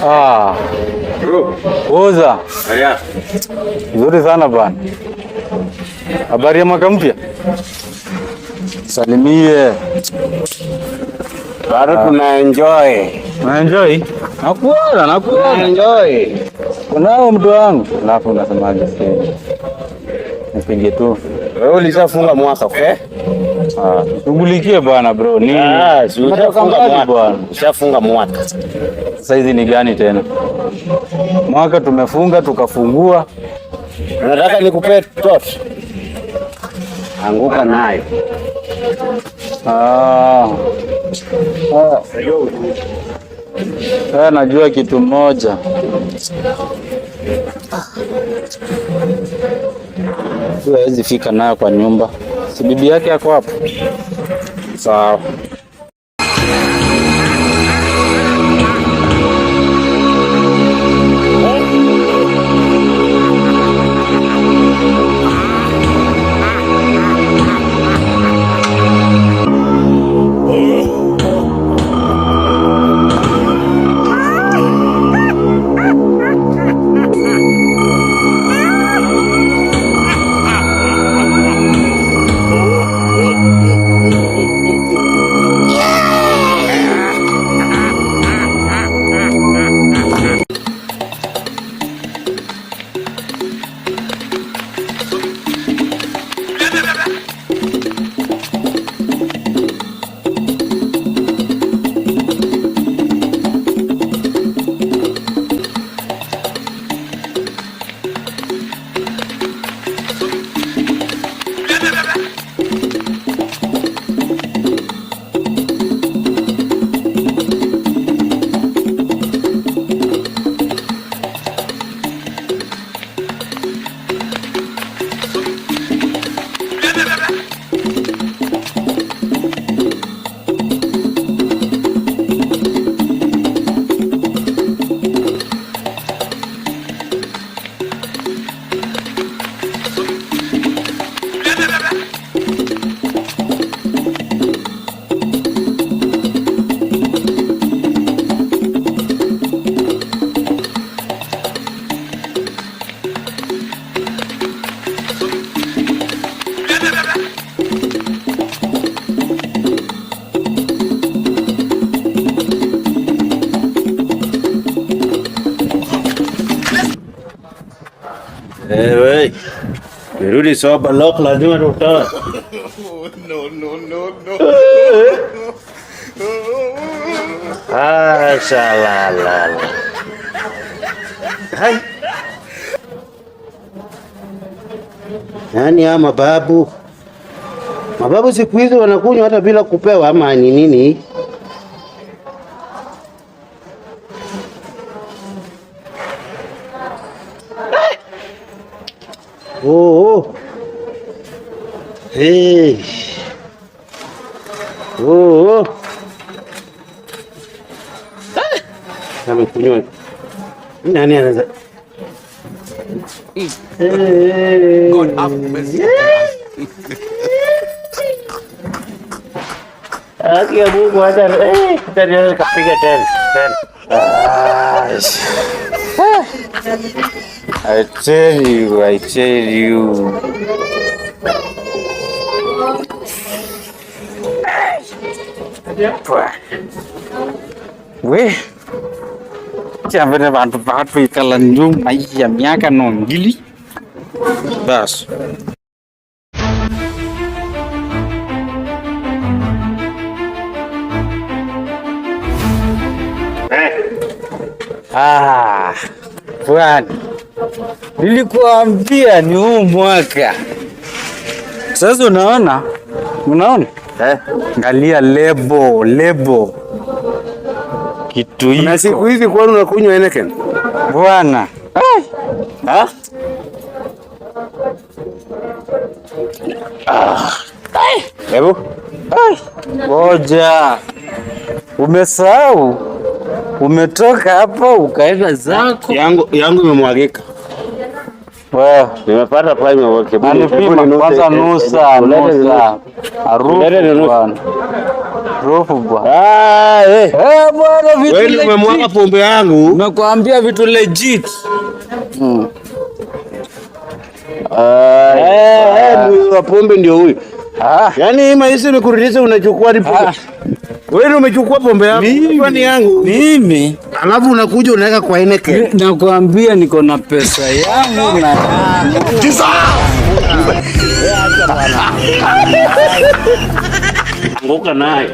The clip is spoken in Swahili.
Bro. Oza. Haya. Nzuri sana bwana. Habari ya mwaka mpya? Salimie. Bado tuna enjoy. Na enjoy? Nakuona. Enjoy. Kunao mtu wangu. Alafu unasemaje sasa? Nipige tu. Wewe ulishafunga mwaka, okay? Shughulikie bwana bro. Ni ushafunga mwaka bwana. Ushafunga mwaka. Sasa hizi ni gani tena? Mwaka tumefunga tukafungua. Unataka nikupe tot? Anguka nayo. Najua kitu moja. Hawezi fika nayo kwa nyumba. Si bibi yake yako hapo? Sawa. Wewe. Nirudi soba lock lazima tutoe. No. Shalala. Hai. Nani ama mababu? Mababu siku hizi wanakunywa hata bila kupewa ama ni nini? Oh. Hey. Oh. Kama kunywa. Nani anaanza? God have mercy. Aki Mungu hata tena kapiga tena. I tell you. We, jangan bantu ikalan jum, ayamnya kan nonggili, bas. Bwana, nilikuambia ni huu mwaka. Sasa unaona? Angalia lebo. Kitu hicho. Na siku hizi kwa unakunywa Heineken? Bwana. Hebu. Ngoja. Umesahau? Umetoka hapo ukaenda zako. Yangu imemwagika. Wewe nimepata prime work. Kwanza nusa. Arufu bwana. Profu bwana. Bwana vitu legit. Wewe umemwaga pombe yangu. Nakwambia vitu legit. Wa pombe ndio huyu. Yaani hii maisha imekurudisha unachukua pombe. Wewe umechukua pombe yangu. Ni yangu. Mimi. Alafu unakuja unaweka kwa Heineken. Nakwambia niko na pesa yangu na Ngoka naye.